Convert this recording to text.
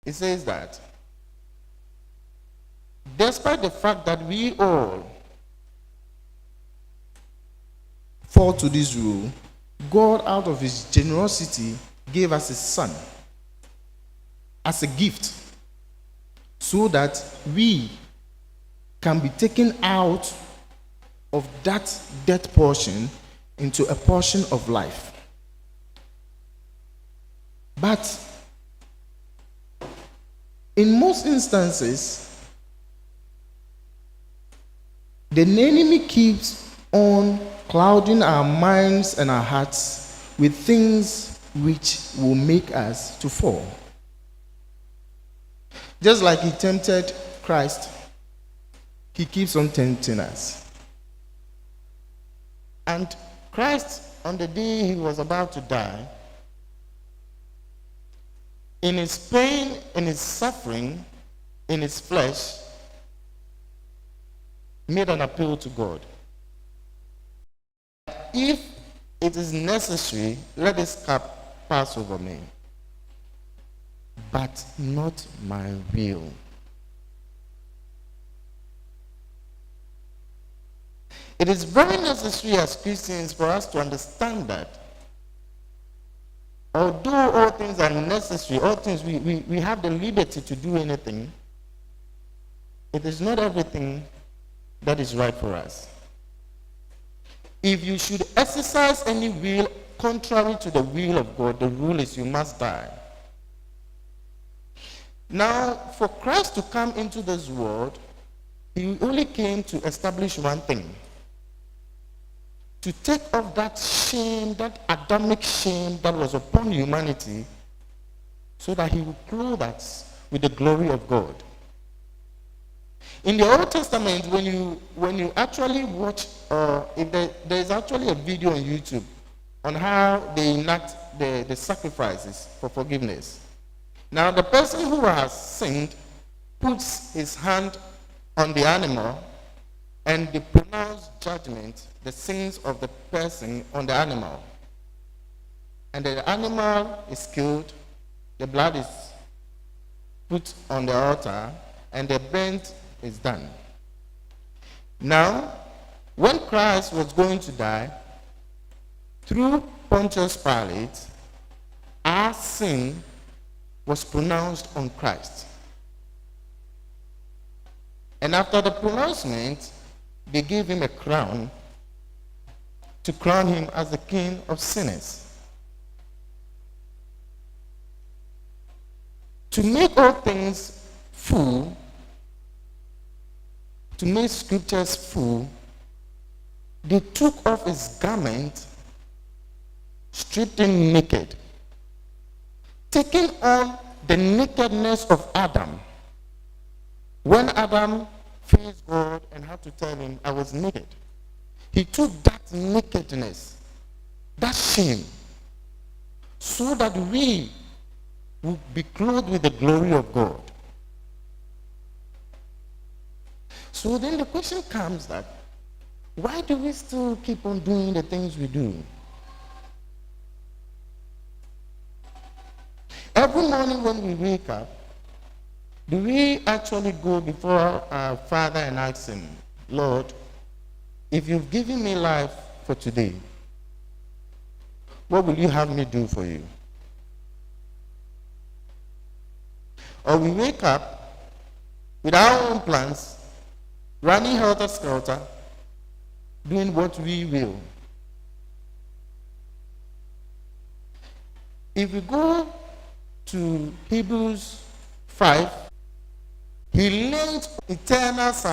It says that despite the fact that we all fall to this rule, God, out of his generosity, gave us his son as a gift so that we can be taken out of that death portion into a portion of life. But in most instances, the enemy keeps on clouding our minds and our hearts with things which will make us to fall. Just like he tempted Christ, he keeps on tempting us. And Christ, on the day he was about to die, in his pain, in his suffering, in his flesh, made an appeal to God. If it is necessary, let this cup pass over me, but not my will. It is very necessary as Christians for us to understand that although all things are necessary, all things we have the liberty to do anything, it is not everything that is right for us. If you should exercise any will contrary to the will of God, the rule is you must die. Now, for Christ to come into this world, he only came to establish one thing: to take off that shame, that Adamic shame that was upon humanity, so that he would clothe us with the glory of God. In the Old Testament, when you actually watch, if there is actually a video on YouTube on how they enact the sacrifices for forgiveness. Now, the person who has sinned puts his hand on the animal, and they pronounce judgment, the sins of the person on the animal. And the animal is killed, the blood is put on the altar, and the burnt is done. Now, when Christ was going to die, through Pontius Pilate, our sin was pronounced on Christ. And after the pronouncement, they gave him a crown to crown him as the King of sinners. To make all things full, to make scriptures full, they took off his garment, stripped him naked, taking on the nakedness of Adam. When Adam faced God and had to tell him, I was naked, he took that nakedness, that shame, so that we would be clothed with the glory of God. So then the question comes that, why do we still keep on doing the things we do? Every morning when we wake up, do we actually go before our Father and ask him, Lord, if you've given me life for today, what will you have me do for you? Or we wake up with our own plans, running helter-skelter, doing what we will. If we go to Hebrews 5, he linked eternal